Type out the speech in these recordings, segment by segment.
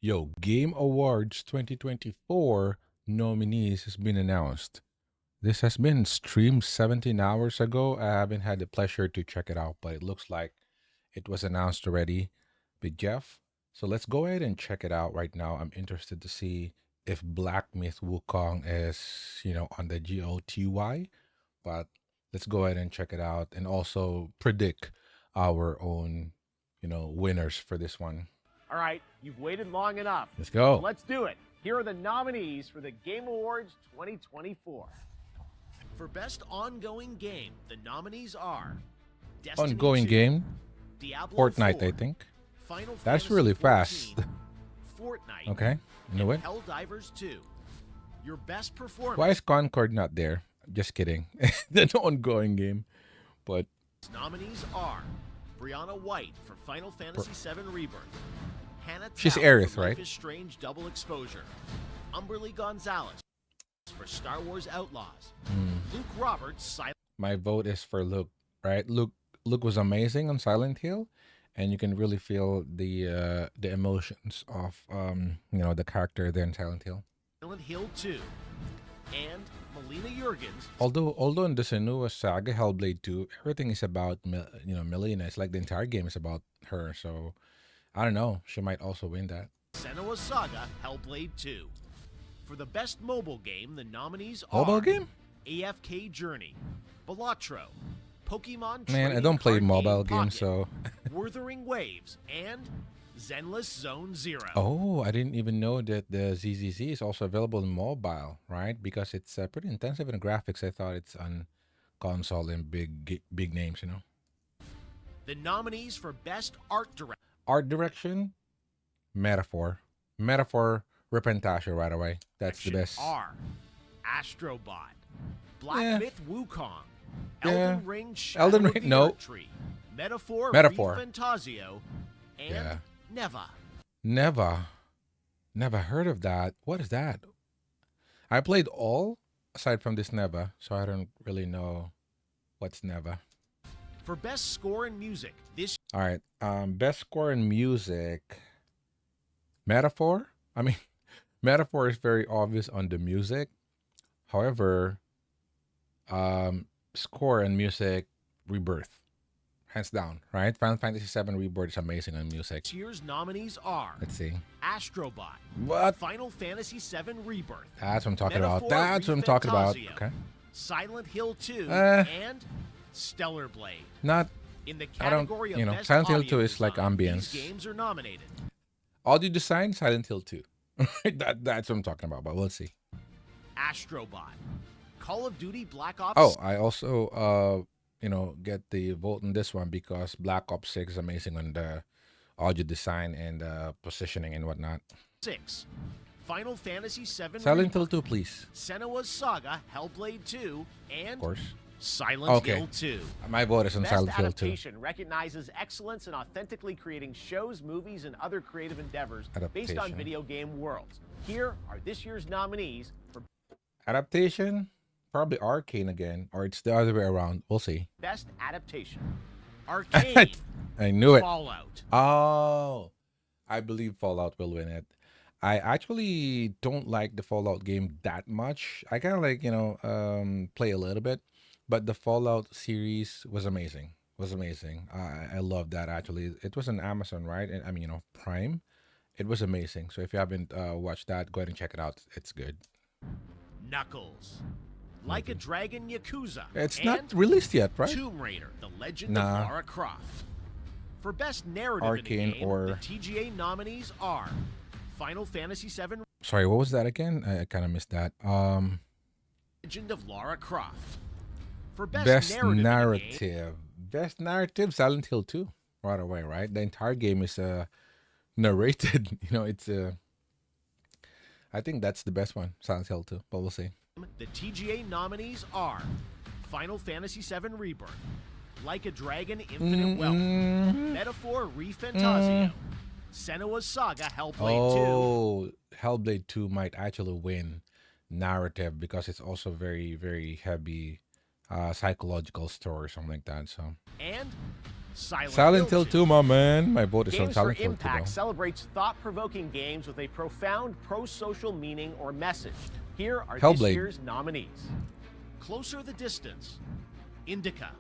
Yo, Game Awards 2024 nominees has been announced. This has been streamed 17 hours ago. I haven't had the pleasure to check it out, but it looks like it was announced already with Jeff. So let's go ahead and check it out right now. I'm interested to see if Black Myth Wukong is, on the GOTY, but let's go ahead and check it out and also predict our own, winners for this one. All right, you've waited long enough. Let's go. So let's do it. Here are the nominees for the Game Awards 2024. For Best Ongoing Game, the nominees are Destiny Ongoing 2, game, Diablo Fortnite, 4, I think. Final That's Fantasy really 14, fast. Fortnite, Okay, you know and what? Helldivers 2. Your best performance Why is Concord not there? Just kidding. The ongoing game, but nominees are Brianna White for Final Fantasy VII Rebirth, Hannah She's Tao Aerith, for Life right? is Strange Double Exposure, Umberly Gonzalez for Star Wars Outlaws, Luke Roberts Silent my vote is for Luke. Right? Luke was amazing on Silent Hill, and you can really feel the emotions of the character there in Silent Hill. Hill 2, and Melina Jurgens Although in the Senua saga, Hellblade 2, everything is about Melina. It's like the entire game is about her. So I don't know. She might also win that. Senua Saga Hellblade 2. For the best mobile game, the nominees are Mobile game? AFK Journey, Balatro, Pokemon Man, I Trading don't play Card mobile Game games, so. Wuthering Waves, and Zenless Zone Zero. Oh, I didn't even know that the ZZZ is also available in mobile, right? Because it's pretty intensive in graphics. I thought it's on console and big names, The nominees for Best Art Direction. Art direction, Metaphor. Metaphor, Repentasio right away. That's the best. are Astrobot, Black Yeah. Myth Wukong, Yeah. Elden Ring Shadow Elden of Ring, the no. Earth Tree, Metaphor, Metaphor. Fantasio, and Yeah. Neva. Never heard of that. What is that? I played all aside from this Neva, so I don't really know what's Neva. For Best Score and Music, this All right. Best score in music. Metaphor. I mean, Metaphor is very obvious on the music. However, score and music, Rebirth, hands down. Right? Final Fantasy VII Rebirth is amazing on music. year's nominees are Let's see. Astrobot, What? Final Fantasy VII Rebirth, That's what I'm talking about. Metaphor, That's what I'm talking about. Refantasio, Okay. Silent Hill 2, Eh. and Stellar Blade. Not In the I don't- category you of know, Best Silent Hill Audio 2 is like Design, ambience. These games are nominated. audio design, Silent Hill 2. That's what I'm talking about, but we'll see. Astrobot, Call of Duty Black Ops. Oh, I also get the vote in this one because Black Ops 6 is amazing on the audio design and positioning and whatnot. 6, Final Fantasy VII Silent Hill Rebirth, 2, please. Senua's Saga Hellblade 2, and Of course. Silent Okay. Hill 2. My vote is on Best Silent Hill 2. Adaptation recognizes excellence in authentically creating shows, movies, and other creative endeavors based on Adaptation. video game worlds. Here are this year's nominees for Adaptation, probably Arcane again, or it's the other way around. We'll see. Best Adaptation. Arcane, I knew it. Fallout, Oh, I believe Fallout will win it. I actually don't like the Fallout game that much. I kind of like, play a little bit, but the Fallout series was amazing. Was amazing. I love that actually. It was on Amazon, right? And I mean, Prime. It was amazing. So if you haven't watched that, go ahead and check it out. It's good. Knuckles, Like a Dragon Yakuza, It's and not released yet, right? Tomb Raider, The Legend Nah. of Lara Croft. For Best Narrative Arcane in a game, or- the TGA nominees are Final Fantasy VII Sorry, what was that again? I kind of missed that. Legend of Lara Croft. For Best, Best Narrative, in a game, narrative. Best narrative, Silent Hill 2. Right away, right? The entire game is narrated. It's I think that's the best one, Silent Hill 2. But we'll see. the TGA nominees are Final Fantasy VII Rebirth, Like a Dragon Infinite Wealth, Metaphor Refantasio, Senua's Saga Hellblade 2, Oh, Hellblade 2 might actually win narrative because it's also very, very heavy psychological story or something like that. So and Silent Hill 2, my man. My vote is on Games for Silent Hill 2, Impact though. celebrates thought-provoking games with a profound pro-social meaning or message. Here are this Hellblade. year's nominees. Closer the Distance, Indica,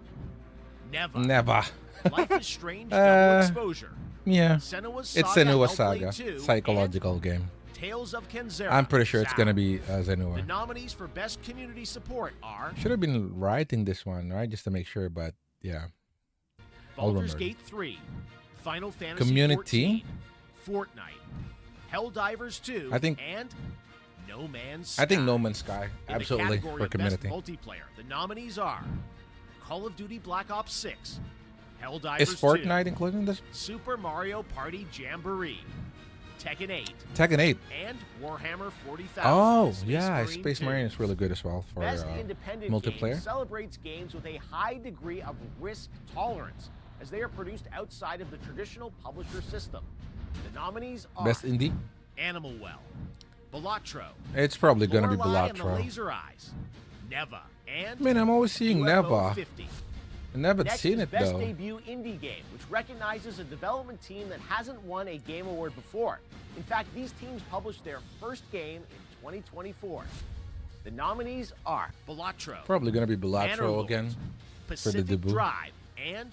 Never, Never. Life is Strange Double Exposure, Yeah. Senua's Saga, It's Senua's Hellblade Saga. 2, Psychological game. and Tales of Kenzera. I'm pretty sure it's Sound. going to be The Senua. nominees for Best Community Support are Should have been writing this one, right? Just to make sure, but yeah. I'll Baldur's remember. Gate 3, Final Fantasy Community. 14, Fortnite, Helldivers 2, I think- and No Man's Sky. I think No Man's Sky. In Absolutely. the category For of community. Best Multiplayer, the nominees are Call of Duty Black Ops 6, Helldivers Is 2, Fortnite including this? Super Mario Party Jamboree, Tekken 8, Tekken 8. and Warhammer 40,000. Oh, Space yeah. Marine Space 2. Marine is really good as well for Best independent multiplayer. game celebrates games with a high degree of risk tolerance, as they are produced outside of the traditional publisher system. The nominees are Best indie? Animal Well, Balatro, It's probably going to be Lorelei and the Balatro. Laser Eyes, Neva, and Man, I'm always seeing UFO Neva. 50. I never Next seen is it, Best though. Debut Indie Game, which recognizes a development team that hasn't won a Game Award before. In fact, these teams published their first game in 2024. The nominees are Balatro, Probably going to be Balatro Manor again. Lords, the Pacific debut. Drive, and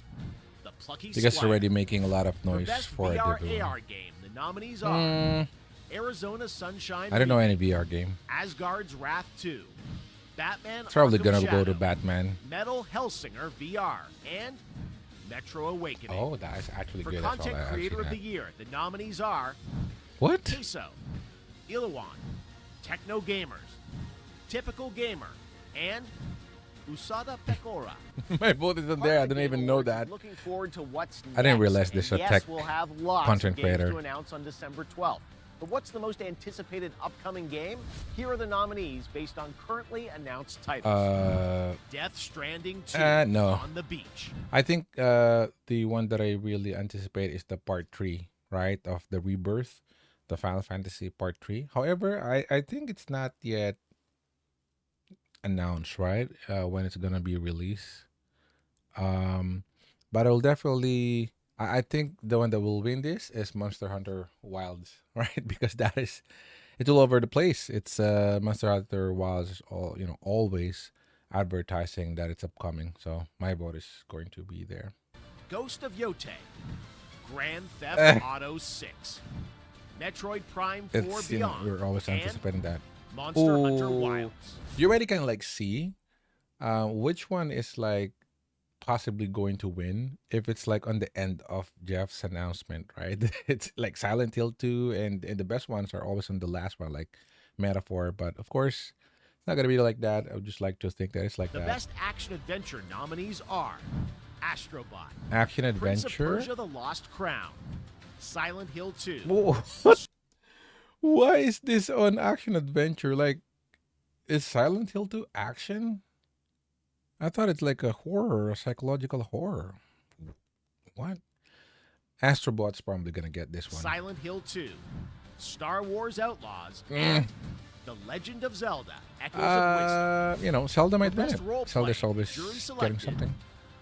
The Plucky Because it's Squire. already making a lot of For noise Best for a VR debut. AR game, the nominees are Mm, Arizona Sunshine I don't know Remake, any VR game. Asgard's Wrath 2, Batman It's probably Arkham going to go to Shadow, Batman. Metal Hellsinger VR, and Metro Awakening. Oh, that is actually For good. That's all Content I have Creator seen of the that. Year, the nominees are What? Queso, Ilawan, Techno Gamers, Typical Gamer, and Usada Pecora. My vote is on there. I didn't even know that. Looking forward to what's I didn't next. realize And this is a yes, tech we'll have lots content of games creator. to announce on December 12th. But what's the most anticipated upcoming game? Here are the nominees based on currently announced titles. Death Stranding 2 No. on the beach. I think the one that I really anticipate is the part 3, right, of the Rebirth, the Final Fantasy part 3. However, I think it's not yet announced, right, when it's gonna be released. But I'll definitely. I think the one that will win this is Monster Hunter Wilds, right? Because that is, it's all over the place. It's Monster Hunter Wilds is always advertising that it's upcoming. So my vote is going to be there. Ghost of Yote, Grand Theft Auto 6, Metroid Prime 4 It's Beyond, we're always and anticipating that. Monster Hunter Ooh. Wilds. You already can like see which one is like possibly going to win if it's like on the end of Jeff's announcement, right? It's like Silent Hill 2 and the best ones are always on the last one, like Metaphor. But of course, it's not gonna be like that. I would just like to think that it's like The that. best action adventure nominees are Astrobot, Action Prince of adventure. Persia: The Lost Crown, Silent Hill 2, Whoa, what? Why is this on action adventure? Like, is Silent Hill 2 action? I thought it's like a horror, a psychological horror. What? Astrobot's probably gonna get this one. Silent Hill 2, Star Wars Outlaws, Mm. and The Legend of Zelda: Echoes of Wisdom. Zelda might For win best it. role Zelda's play, always jury getting selected. something.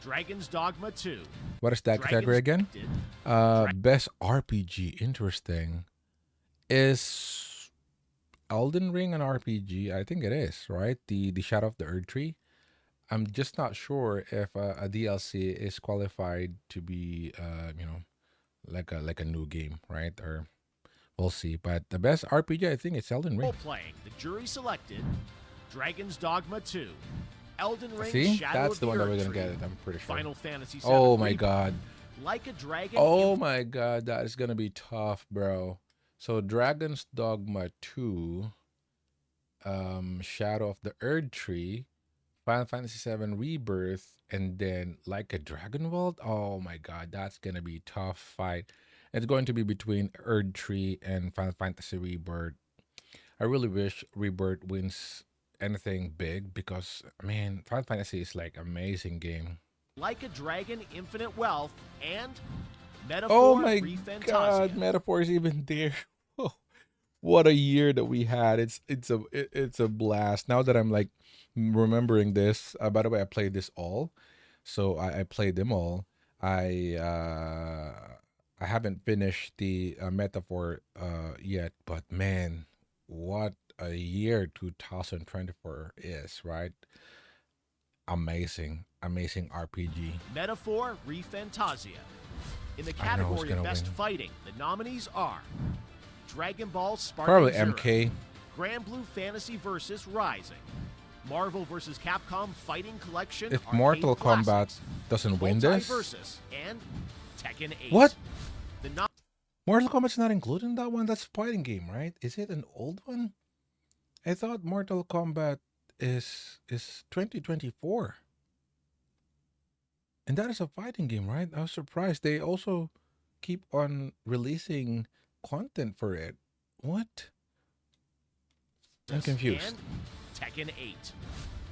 Dragon's Dogma 2, What is that category again? Best RPG. Interesting. Is Elden Ring an RPG? I think it is, right? The Shadow of the Earth Tree. I'm just not sure if a DLC is qualified to be, like a new game, right? Or we'll see. But the best RPG, I think, it's Elden Ring. Role playing, the jury selected Dragon's Dogma 2, Elden Ring: See, Shadow that's of the one that Earth we're gonna Tree, get. I'm pretty sure. Final Fantasy VII Oh my Rebirth, god. Like a Dragon. Oh my god, that is gonna be tough, bro. So Dragon's Dogma 2, Shadow of the Earth Tree, Final Fantasy VII Rebirth, and then Like a Dragon World. Oh my god, that's gonna be tough fight. It's going to be between Earth Tree and Final Fantasy Rebirth. I really wish Rebirth wins anything big because man, Final Fantasy is like amazing game. Like a Dragon: Infinite Wealth, and Metaphor Oh my Refantasia. god, Metaphor is even there. Oh, what a year that we had. It's a blast. Now that I'm like remembering this, by the way, I played this all. So I played them all. I haven't finished the metaphor yet, but man, what a year 2024 is, right? Amazing, amazing RPG. Metaphor Refantasia. In the I don't know who's category of gonna Best win. Fighting, the nominees are Dragon Ball Spartan Probably Zero, MK. Grand Blue Fantasy vs. Rising, Marvel vs. Capcom Fighting Collection If Arcade Mortal Kombat Classics, doesn't win this, Multiversus, and Tekken 8. what? The Mortal Kombat's not included in that one. That's a fighting game, right? Is it an old one? I thought Mortal Kombat is 2024. And that is a fighting game, right? I was surprised. They also keep on releasing content for it. What? I'm confused. and Tekken 8.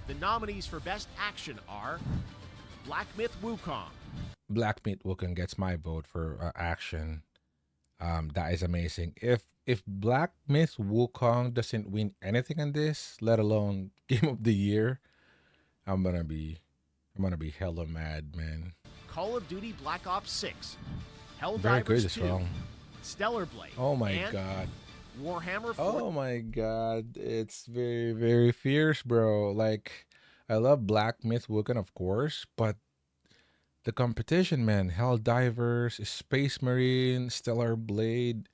The nominees for Best Action are Black Myth Wukong, Black Meat Wukong gets my vote for action. That is amazing. If Black Myth Wukong doesn't win anything in this, let alone Game of the Year, I'm gonna be hella mad, man. Call of Duty Black Ops 6, Very good Helldivers as 2, well. Stellar Blade, Oh my and god. Warhammer 40. Oh my god. It's very, very fierce, bro. Like, I love Black Myth Wukong, of course, but the competition, man. Helldivers, Space Marine, Stellar Blade,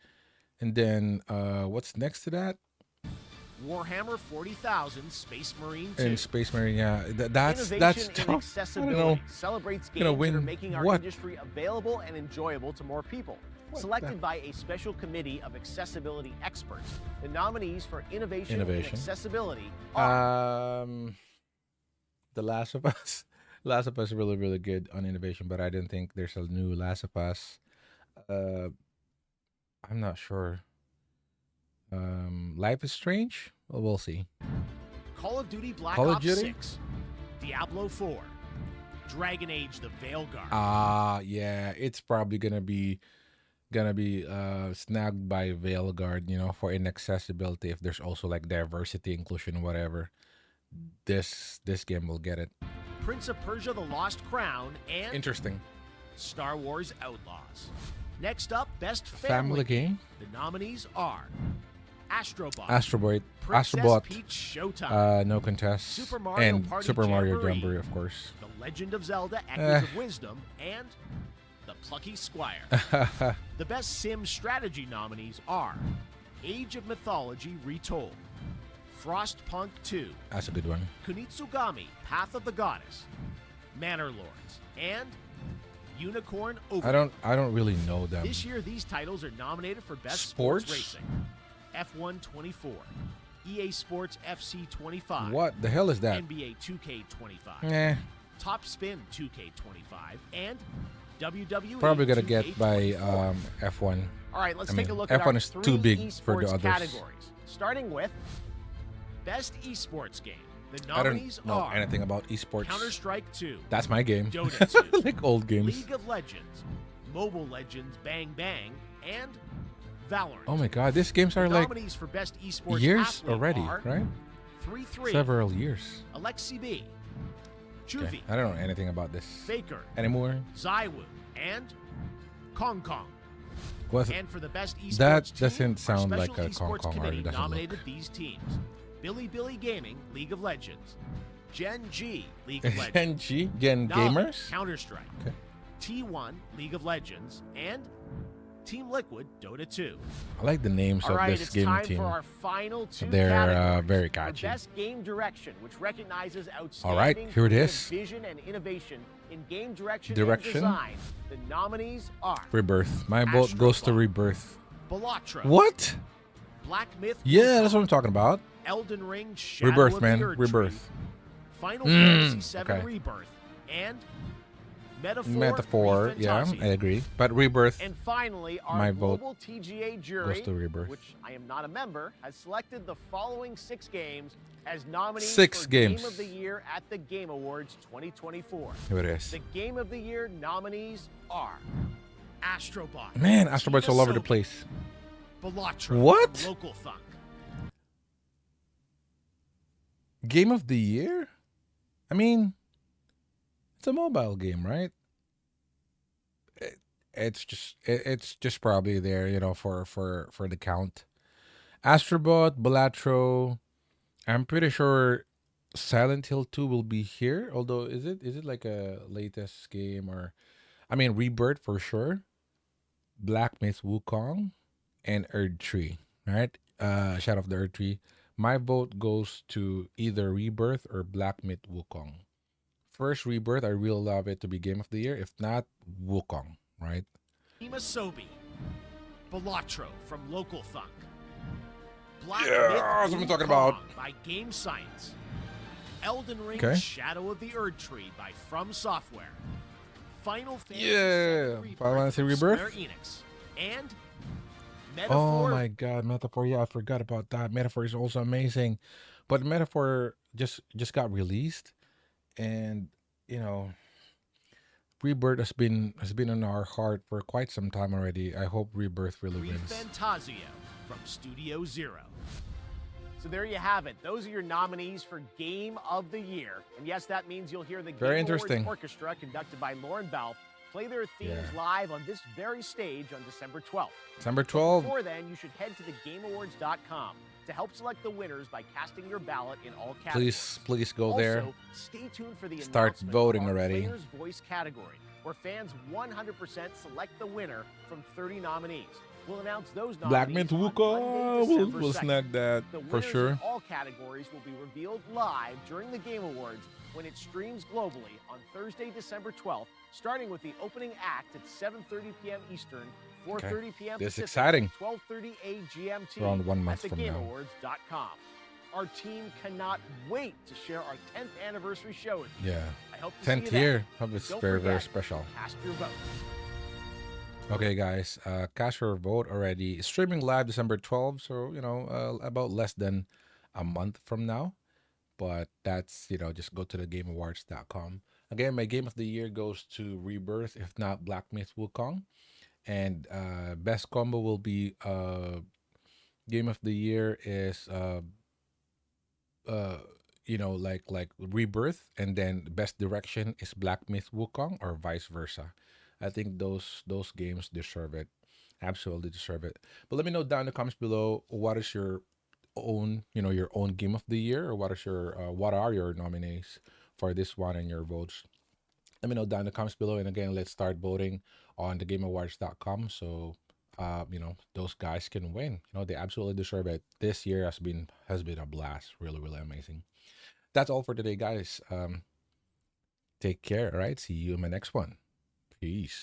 and then what's next to that? Warhammer 40,000 Space Marine 2. And Space Marine, yeah. That's Innovation in tough. I don't know. accessibility celebrates Gonna games that are win making our what? industry available and enjoyable to more people. What Selected the- by a special committee of accessibility experts, the nominees for innovation, in Innovation. accessibility are The Last of Us. Last of Us is really, really good on innovation, but I didn't think there's a new Last of Us. Uh, I'm not sure. Life is Strange? Well, we'll see. Call of Duty Black Call of Ops Duty? 6, Diablo 4, Dragon Age the Veilguard, Yeah, it's probably gonna be snagged by Veilguard, for inaccessibility. If there's also like diversity, inclusion, whatever, this game will get it. Prince of Persia the Lost Crown, and Interesting. Star Wars Outlaws. Next up, Best Family game. The nominees are Astrobot, Astrobot. Princess Astrobot. Peach Showtime, No contest. Super Mario and Party Super Mario Jamboree. Jamboree, of course. The Legend of Zelda Eh. Echoes of Wisdom, and The Plucky Squire. The Best Sim Strategy nominees are Age of Mythology Retold, Frostpunk 2, That's a good one. Kunitsugami Path of the Goddess, Manor Lords, and Unicorn Over. I don't really know them. This year, these titles are nominated for Best Sports? Racing, F1 24, EA Sports FC 25, What the hell is that? NBA 2K 25, Eh, Top Spin 2K 25, and WWE probably gonna 2K get by 24. F1. All right, let's I take mean, a look at F1 our is three too big esports for the others. categories. Starting with Best Esports Game. The I nominees don't know are anything about esports. Counter-Strike 2, That's my game. Dota 2, Like old games. League of Legends, Mobile Legends Bang Bang, and Valorant. Oh my god, these games are The like nominees for Best Esports years Athlete already, are right? 3-3, Several years. Alexi B, Juvie, Okay. I don't know anything about this Faker, anymore. Zywoo, and Kong Kong. What? And for the Best Esports That team, doesn't our sound Special like a Esports Kong Kong, or Committee it doesn't nominated look. these teams: Billy Gaming, League of Legends; Gen G, League of Legends; Gen G? Gen Navi, Gamers? Counter Strike; Okay. T1, League of Legends; and Team Liquid, Dota 2. I like the names All of right, this it's game time team. for our final two They're categories. very For catchy. Best Game Direction, which recognizes outstanding All right, here it creative is. vision and innovation in game direction, Direction. and design. The nominees are Rebirth. My vote goes to Astrobot. Rebirth. Balatro, What? Black Myth, Yeah, that's what I'm talking about. Elden Ring, Shadow Rebirth, of man. the Erd Rebirth. Tree, Final Fantasy VII okay. Rebirth, and Metaphor. Metaphor, yeah, Refantasia. I agree. But Rebirth, And finally, our My vote global TGA jury, goes to Rebirth. which I am not a member, has selected the following 6 games as nominees Six for games. Game of the Year at the Game Awards 2024. here it is. The Game of the Year nominees are Astrobot. Man, Astrobot's all over the Tiasobi, place. Balatro. What? Local Thunk. Game of the Year? I mean, it's a mobile game, right? it's just probably there, for the count. Astrobot, Balatro. I'm pretty sure Silent Hill 2 will be here. Although is it like a latest game, or I mean Rebirth for sure. Black Myth Wukong and Erd Tree. Right? Shadow of the Erd Tree. My vote goes to either Rebirth or Black Myth Wukong. First Rebirth, I really love it to be game of the year. If not, Wukong, right? Imasobi, Balatro from Local Thunk, Black Yeah, Myth that's what I'm talking Wukong about. by Game Science, Elden Ring Okay. Shadow of the Erd Tree by From Software, Final Fantasy Yeah, VII Final Fantasy from Rebirth. Square Enix, and Oh Metaphor. my god, Metaphor. Yeah, I forgot about that. Metaphor is also amazing. But Metaphor just got released, and you know, Rebirth has been on our heart for quite some time already. I hope Rebirth really wins. Fantasio from Studio Zero. So there you have it. Those are your nominees for Game of the Year. And yes, that means you'll hear the Very Game Awards interesting. Orchestra, conducted by Lauren Balfe, play their themes Yeah. live on this very stage on December 12th. December But 12th. before then, you should head to thegameawards.com to help select the winners by casting your ballot in all categories. Please go there. Also, stay tuned for the Start announcement voting of our already. Player's Voice category, where fans 100% select the winner from 30 nominees. We'll announce those Black nominees Myth on Wukong. Monday, We'll, December we'll 2nd. snag that The for winners sure. in all categories will be revealed live during the Game Awards when it streams globally on Thursday, December 12th, starting with the opening act at 7:30 p.m. Eastern, 4:30 p.m. This is Pacific, exciting. 12:30 GMT Around 1 month at from now. thegameawards.com. Our team cannot wait to share our 10th anniversary show with you. Yeah. I hope to see you 10th then. year of this Don't very forget, special. Cast your vote. Okay, guys, cast your vote already. Streaming live December 12th, so about less than a month from now. But that's just go to thegameawards.com. Again, my game of the year goes to Rebirth, if not Black Myth Wukong, and best combo will be game of the year is like Rebirth, and then best direction is Black Myth Wukong, or vice versa. I think those games deserve it, absolutely deserve it. But let me know down in the comments below, what is your own game of the year, or what are your nominees for this one, and your votes. Let me know down in the comments below. And again, let's start voting on thegameawards.com, so those guys can win. They absolutely deserve it. This year has been a blast. Really, really amazing. That's all for today, guys. Take care. All right, see you in my next one. Peace.